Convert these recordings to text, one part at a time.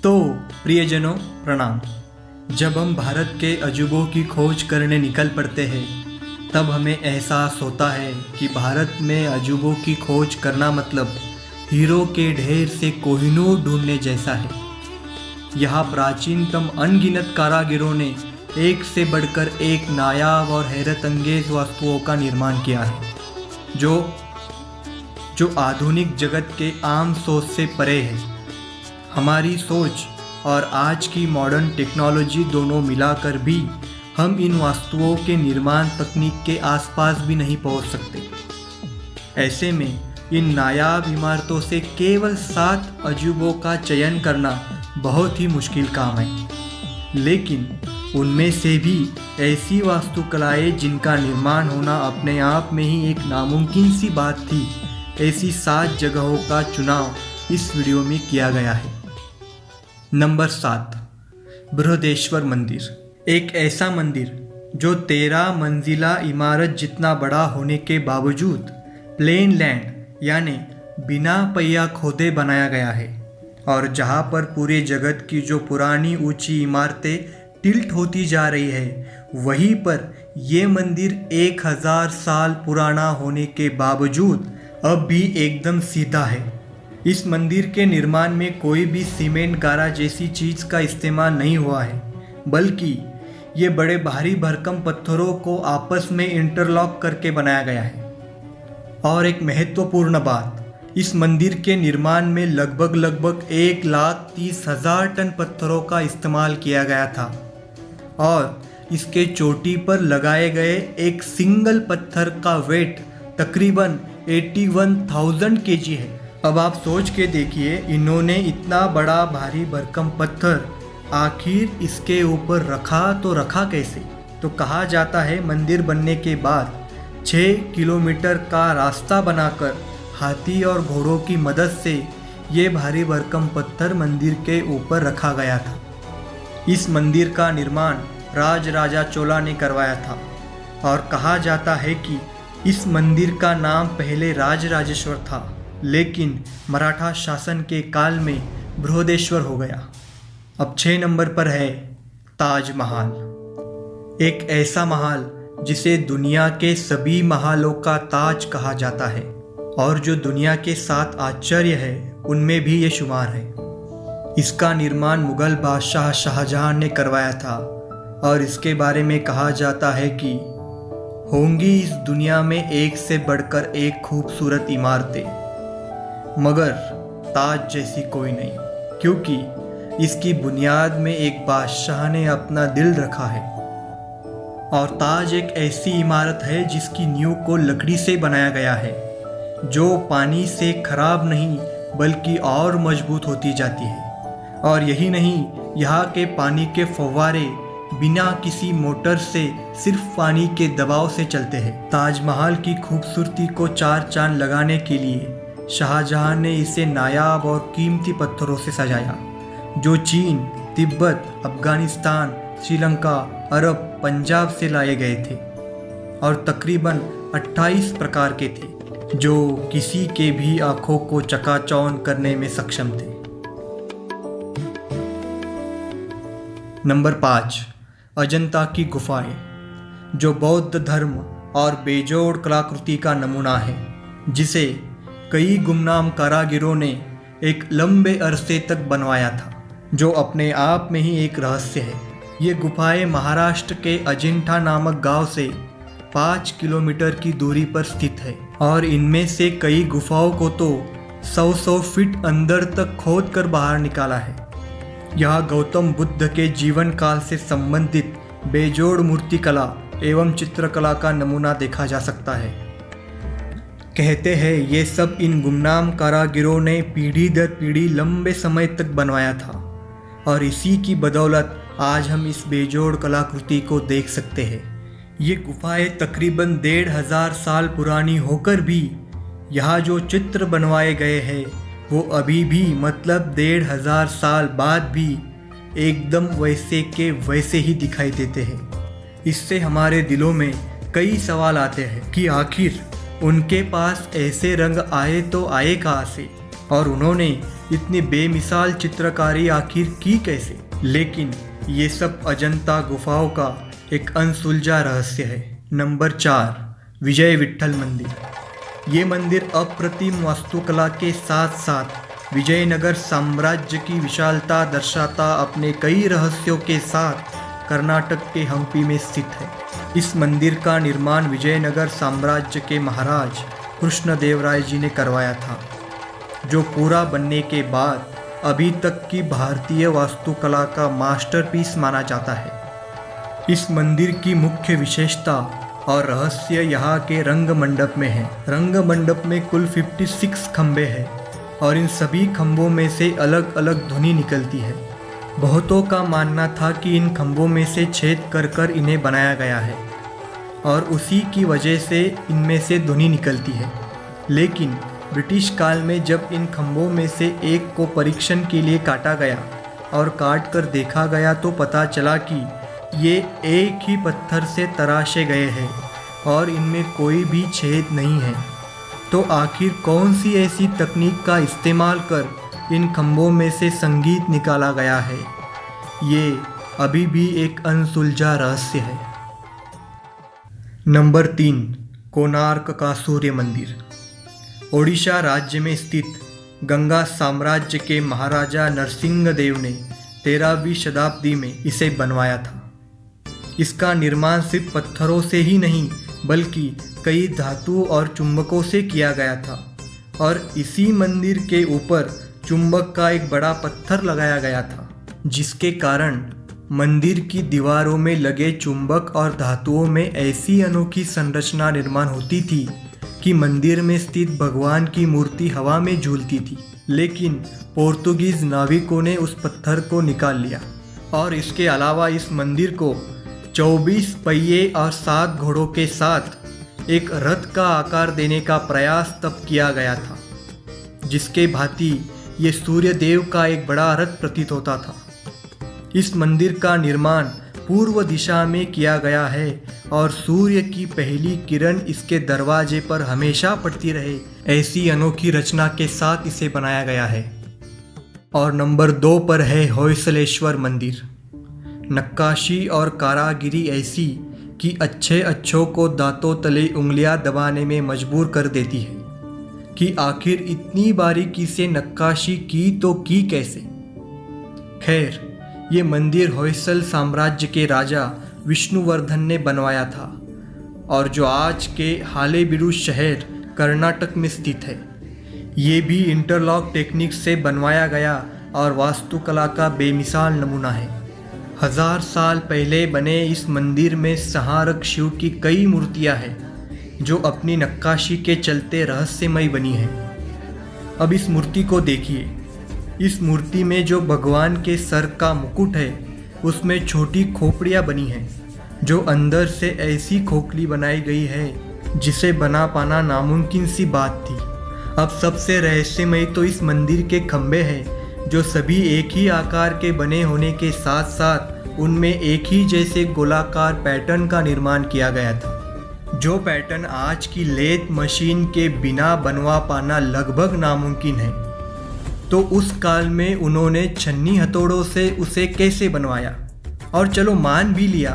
तो प्रियजनों प्रणाम। जब हम भारत के अजूबों की खोज करने निकल पड़ते हैं तब हमें एहसास होता है कि भारत में अजूबों की खोज करना मतलब हीरो के ढेर से कोहिनूर ढूंढने जैसा है। यहाँ प्राचीनतम अनगिनत कारीगरों ने एक से बढ़कर एक नायाब और हैरत अंगेज वस्तुओं का निर्माण किया है जो आधुनिक जगत के आम सोच से परे है। हमारी सोच और आज की मॉडर्न टेक्नोलॉजी दोनों मिलाकर भी हम इन वस्तुओं के निर्माण तकनीक के आसपास भी नहीं पहुंच सकते। ऐसे में इन नायाब इमारतों से केवल 7 अजूबों का चयन करना बहुत ही मुश्किल काम है, लेकिन उनमें से भी ऐसी वास्तुकलाएं जिनका निर्माण होना अपने आप में ही एक नामुमकिन सी बात थी, ऐसी 7 जगहों का चुनाव इस वीडियो में किया गया है। नंबर 7, बृहदेश्वर मंदिर। एक ऐसा मंदिर जो 13 मंजिला इमारत जितना बड़ा होने के बावजूद प्लेन लैंड यानी बिना पहिया खोदे बनाया गया है, और जहाँ पर पूरे जगत की जो पुरानी ऊंची इमारतें टिल्ट होती जा रही है, वहीं पर ये मंदिर 1000 साल पुराना होने के बावजूद अब भी एकदम सीधा है। इस मंदिर के निर्माण में कोई भी सीमेंट गारा जैसी चीज़ का इस्तेमाल नहीं हुआ है, बल्कि ये बड़े भारी भरकम पत्थरों को आपस में इंटरलॉक करके बनाया गया है। और एक महत्वपूर्ण बात, इस मंदिर के निर्माण में लगभग 1,30,000 टन पत्थरों का इस्तेमाल किया गया था, और इसके चोटी पर लगाए गए एक सिंगल पत्थर का वेट तकरीबन 81,000 kg है। अब आप सोच के देखिए, इन्होंने इतना बड़ा भारी भरकम पत्थर आखिर इसके ऊपर रखा कैसे? तो कहा जाता है मंदिर बनने के बाद 6 किलोमीटर का रास्ता बनाकर हाथी और घोड़ों की मदद से ये भारी भरकम पत्थर मंदिर के ऊपर रखा गया था। इस मंदिर का निर्माण राजा चोला ने करवाया था, और कहा जाता है कि इस मंदिर का नाम पहले राजराजेश्वर था, लेकिन मराठा शासन के काल में बृहदेश्वर हो गया। अब 6 नंबर पर है ताजमहल। एक ऐसा महल जिसे दुनिया के सभी महलों का ताज कहा जाता है, और जो दुनिया के 7 आश्चर्य है उनमें भी ये शुमार है। इसका निर्माण मुगल बादशाह शाहजहां ने करवाया था, और इसके बारे में कहा जाता है कि होंगी इस दुनिया में एक से बढ़कर एक खूबसूरत इमारतें, मगर ताज जैसी कोई नहीं, क्योंकि इसकी बुनियाद में एक बादशाह ने अपना दिल रखा है। और ताज एक ऐसी इमारत है जिसकी नींव को लकड़ी से बनाया गया है, जो पानी से खराब नहीं बल्कि और मजबूत होती जाती है। और यही नहीं, यहाँ के पानी के फव्वारे बिना किसी मोटर से सिर्फ पानी के दबाव से चलते हैं। ताजमहल की खूबसूरती को 4 चांद लगाने के लिए शाहजहां ने इसे नायाब और कीमती पत्थरों से सजाया, जो चीन, तिब्बत, अफगानिस्तान, श्रीलंका, अरब, पंजाब से लाए गए थे, और तकरीबन 28 प्रकार के थे, जो किसी के भी आंखों को चकाचौंध करने में सक्षम थे। नंबर 5, अजंता की गुफाएं, जो बौद्ध धर्म और बेजोड़ कलाकृति का नमूना है, जिसे कई गुमनाम कारीगरों ने एक लंबे अरसे तक बनवाया था, जो अपने आप में ही एक रहस्य है। ये गुफाएं महाराष्ट्र के अजिंठा नामक गांव से 5 किलोमीटर की दूरी पर स्थित है, और इनमें से कई गुफाओं को तो 100 फीट अंदर तक खोद कर बाहर निकाला है। यहाँ गौतम बुद्ध के जीवन काल से संबंधित बेजोड़ मूर्तिकला एवं चित्रकला का नमूना देखा जा सकता है। कहते हैं ये सब इन गुमनाम कारीगरों ने पीढ़ी दर पीढ़ी लंबे समय तक बनवाया था, और इसी की बदौलत आज हम इस बेजोड़ कलाकृति को देख सकते हैं। ये गुफाएं तकरीबन 1,500 साल पुरानी होकर भी यहाँ जो चित्र बनवाए गए हैं वो अभी भी, मतलब 1,500 साल बाद भी एकदम वैसे के वैसे ही दिखाई देते हैं। इससे हमारे दिलों में कई सवाल आते हैं कि आखिर उनके पास ऐसे रंग आए तो आए कहाँ से, और उन्होंने इतनी बेमिसाल चित्रकारी आखिर की कैसे? लेकिन ये सब अजंता गुफाओं का एक अनसुलझा रहस्य है। नंबर 4, विजय विट्ठल मंदिर। ये मंदिर अप्रतिम वास्तुकला के साथ साथ विजयनगर साम्राज्य की विशालता दर्शाता अपने कई रहस्यों के साथ कर्नाटक के हम्पी में स्थित है। इस मंदिर का निर्माण विजयनगर साम्राज्य के महाराज कृष्णदेवराय जी ने करवाया था, जो पूरा बनने के बाद अभी तक की भारतीय वास्तुकला का मास्टरपीस माना जाता है। इस मंदिर की मुख्य विशेषता और रहस्य यहाँ के रंग मंडप में है। रंग मंडप में कुल 56 खंभे हैं और इन सभी खंभों में से अलग अलग ध्वनि निकलती है। बहुतों का मानना था कि इन खंभों में से छेद कर कर इन्हें बनाया गया है और उसी की वजह से इनमें से ध्वनि निकलती है। लेकिन ब्रिटिश काल में जब इन खंभों में से एक को परीक्षण के लिए काटा गया और काट कर देखा गया तो पता चला कि ये एक ही पत्थर से तराशे गए हैं और इनमें कोई भी छेद नहीं है। तो आखिर कौन सी ऐसी तकनीक का इस्तेमाल कर इन खंभों में से संगीत निकाला गया है? ये अभी भी एक अनसुलझा रहस्य है। नंबर 3, कोणार्क का सूर्य मंदिर। ओडिशा राज्य में स्थित गंगा साम्राज्य के महाराजा नरसिंहदेव ने 13वीं शताब्दी में इसे बनवाया था। इसका निर्माण सिर्फ पत्थरों से ही नहीं बल्कि कई धातु और चुंबकों से किया गया था और इसी मंदिर के ऊपर चुंबक का एक बड़ा पत्थर लगाया गया था, जिसके कारण मंदिर की दीवारों में लगे चुंबक और धातुओं में ऐसी अनोखी संरचना निर्माण होती थी कि मंदिर में स्थित भगवान की मूर्ति हवा में झूलती थी। लेकिन पोर्तुगीज नाविकों ने उस पत्थर को निकाल लिया और इसके अलावा इस मंदिर को 24 पहिए और 7 घोड़ों के साथ एक रथ का आकार देने का प्रयास तब किया गया था, जिसके भांति ये सूर्य देव का एक बड़ा रथ प्रतीत होता था। इस मंदिर का निर्माण पूर्व दिशा में किया गया है और सूर्य की पहली किरण इसके दरवाजे पर हमेशा पड़ती रहे, ऐसी अनोखी रचना के साथ इसे बनाया गया है। और नंबर 2 पर है होयसलेश्वर मंदिर। नक्काशी और कारागिरी ऐसी कि अच्छे अच्छों को दांतों तले उंगलियां दबाने में मजबूर कर देती है कि आखिर इतनी बारीकी से नक्काशी की तो की कैसे। खैर, ये मंदिर होयसल साम्राज्य के राजा विष्णुवर्धन ने बनवाया था और जो आज के हालेबीडु शहर कर्नाटक में स्थित है। ये भी इंटरलॉक टेक्निक से बनवाया गया और वास्तुकला का बेमिसाल नमूना है। 1000 साल पहले बने इस मंदिर में संहारक शिव की कई मूर्तियां हैं जो अपनी नक्काशी के चलते रहस्यमय बनी है। अब इस मूर्ति को देखिए। इस मूर्ति में जो भगवान के सर का मुकुट है उसमें छोटी खोपड़ियाँ बनी हैं जो अंदर से ऐसी खोखली बनाई गई है जिसे बना पाना नामुमकिन सी बात थी। अब सबसे रहस्यमय तो इस मंदिर के खंभे हैं जो सभी एक ही आकार के बने होने के साथ साथ उनमें एक ही जैसे गोलाकार पैटर्न का निर्माण किया गया था, जो पैटर्न आज की लेथ मशीन के बिना बनवा पाना लगभग नामुमकिन है। तो उस काल में उन्होंने छन्नी हथौड़ों से उसे कैसे बनवाया? और चलो मान भी लिया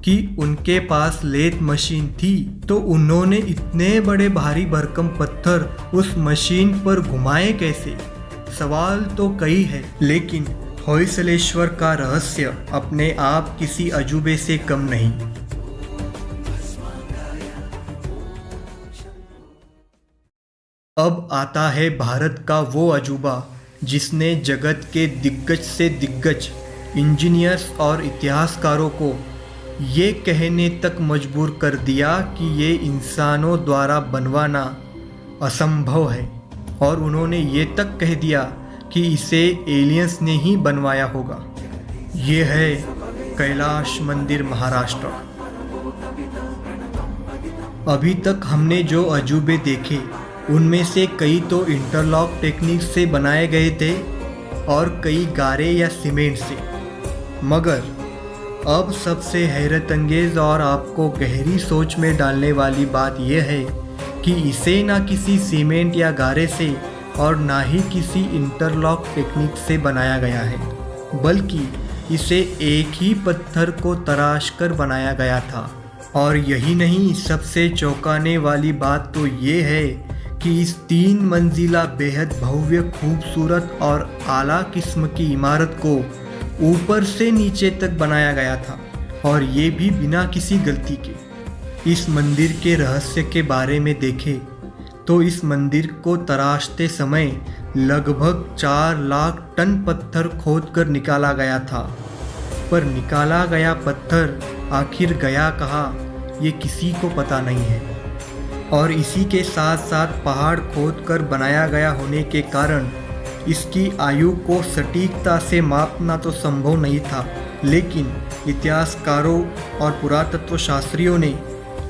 कि उनके पास लेथ मशीन थी, तो उन्होंने इतने बड़े भारी भरकम पत्थर उस मशीन पर घुमाए कैसे? सवाल तो कई है, लेकिन होयसलेश्वर का रहस्य अपने आप किसी अजूबे से कम नहीं। अब आता है भारत का वो अजूबा जिसने जगत के दिग्गज से दिग्गज इंजीनियर्स और इतिहासकारों को ये कहने तक मजबूर कर दिया कि ये इंसानों द्वारा बनवाना असंभव है, और उन्होंने ये तक कह दिया कि इसे एलियंस ने ही बनवाया होगा। ये है कैलाश मंदिर, महाराष्ट्र। अभी तक हमने जो अजूबे देखे उनमें से कई तो इंटरलॉक टेक्निक से बनाए गए थे और कई गारे या सीमेंट से, मगर अब सबसे हैरत अंगेज और आपको गहरी सोच में डालने वाली बात यह है कि इसे ना किसी सीमेंट या गारे से और ना ही किसी इंटरलॉक टेक्निक से बनाया गया है, बल्कि इसे एक ही पत्थर को तराश कर बनाया गया था। और यही नहीं, सबसे चौंकाने वाली बात तो ये है कि इस 3 मंजिला बेहद भव्य, खूबसूरत और आला किस्म की इमारत को ऊपर से नीचे तक बनाया गया था, और ये भी बिना किसी गलती के। इस मंदिर के रहस्य के बारे में देखें तो इस मंदिर को तराशते समय लगभग 4 लाख टन पत्थर खोदकर निकाला गया था, पर निकाला गया पत्थर आखिर गया कहाँ, ये किसी को पता नहीं है। और इसी के साथ साथ पहाड़ खोदकर बनाया गया होने के कारण इसकी आयु को सटीकता से मापना तो संभव नहीं था, लेकिन इतिहासकारों और पुरातत्व शास्त्रियों ने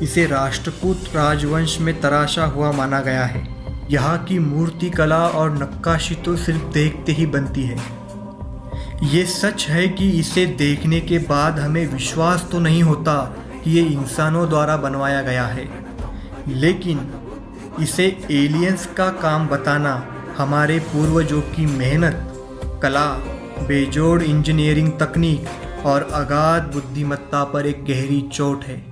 इसे राष्ट्रकूट राजवंश में तराशा हुआ माना गया है। यहाँ की मूर्तिकला और नक्काशी तो सिर्फ देखते ही बनती है। ये सच है कि इसे देखने के बाद हमें विश्वास तो नहीं होता कि ये इंसानों द्वारा बनवाया गया है, लेकिन इसे एलियंस का काम बताना हमारे पूर्वजों की मेहनत, कला, बेजोड़ इंजीनियरिंग तकनीक और अगाध बुद्धिमत्ता पर एक गहरी चोट है।